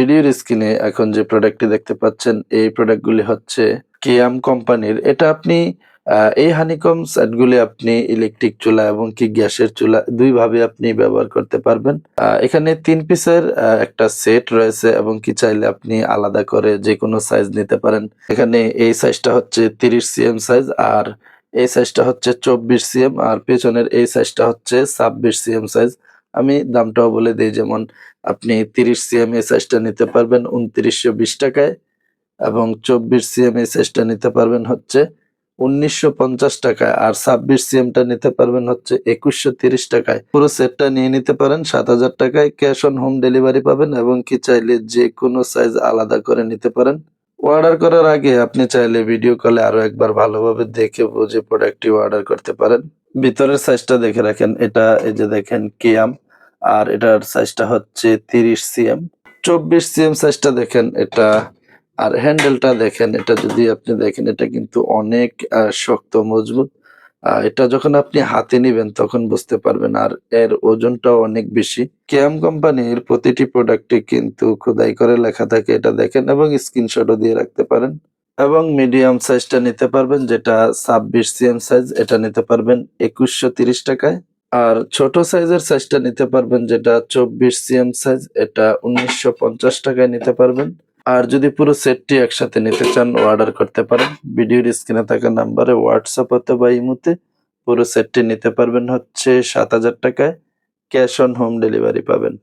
ভিডিওর স্ক্রিনে এখন যে প্রোডাক্টটি দেখতে পাচ্ছেন এই প্রোডাক্টগুলি হচ্ছে কেয়াম কোম্পানির। এটা আপনি এই হানিকম সেটগুলি আপনি ইলেকট্রিক চুলা এবং কি গ্যাসের চুলা ২ ভাবে আপনি ব্যবহার করতে পারবেন। এখানে ৩ পিসের একটা সেট রয়েছে এবং কি চাইলে আপনি আলাদা করে যেকোনো সাইজ নিতে পারেন। এখানে এই সাইজটা হচ্ছে ৩০ সিএম সাইজ, আর এই সাইজটা হচ্ছে ২৪ সিএম, আর পেছনের এই সাইজটা হচ্ছে ২৬ সিএম সাইজ। আমি দামটাও বলে দেই, যেমন আপনি ৩০ সিএম এই সাইজটা নিতে পারবেন ২৯২০ টাকায় এবং ২৪ সিএম এই সাইজটা নিতে পারবেন হচ্ছে ১৯৫০ টাকায়, আর ২৬ সিএমটা নিতে পারবেন হচ্ছে ২১৩০ টাকায়। পুরো সেটটা নিয়ে নিতে পারেন ৭০০০ টাকায়। ক্যাশ অন হোম ডেলিভারি পাবেন এবং কি চাইলে যেকোনো সাইজ আলাদা করে নিতে পারেন। অর্ডার করার আগে আপনি চাইলে ভিডিও কলে আরো একবার ভালোভাবে দেখে বুঝে প্রোডাক্টটি অর্ডার করতে পারেন। ভিতরের সাইজটা দেখে রাখেন। এটা এই যে দেখেন কেয়াম, আর এটার সাইজটা হচ্ছে ৩০ সিএম। ২৪ সিএম সাইজটা দেখেন এটা, আর হ্যান্ডেলটা দেখেন। এটা যদি আপনি দেখেন এটা কিন্তু অনেক শক্ত মজবুত। এটা যখন আপনি হাতে নিবেন তখন বুঝতে পারবেন, আর এর ওজনটাও অনেক বেশি। কেয়াম কোম্পানির প্রতিটি প্রোডাক্টে কিন্তু খোদাই করে লেখা থাকে, এটা দেখেন এবং স্ক্রিনশটও দিয়ে রাখতে পারেন। এবং মিডিয়াম সাইজটা নিতে পারবেন যেটা ২৬ সিএম সাইজ, এটা নিতে পারবেন ২১৩০ টাকায়। আর ছোট সাইজের সাইজটা নিতে পারবেন যেটা ২৪ সিএম সাইজ, এটা ১৯৫০ টাকায় নিতে পারবেন। আর যদি পুরো সেটটি একসাথে নিতে চান অর্ডার করতে পারেন। ভিডিওর স্ক্রিনে থাকা নাম্বারে হোয়াটসঅ্যাপ অথবা ইমোতে পুরো সেটটি নিতে পারবেন হচ্ছে ৭০০০ টাকায়। ক্যাশ অন হোম ডেলিভারি পাবেন।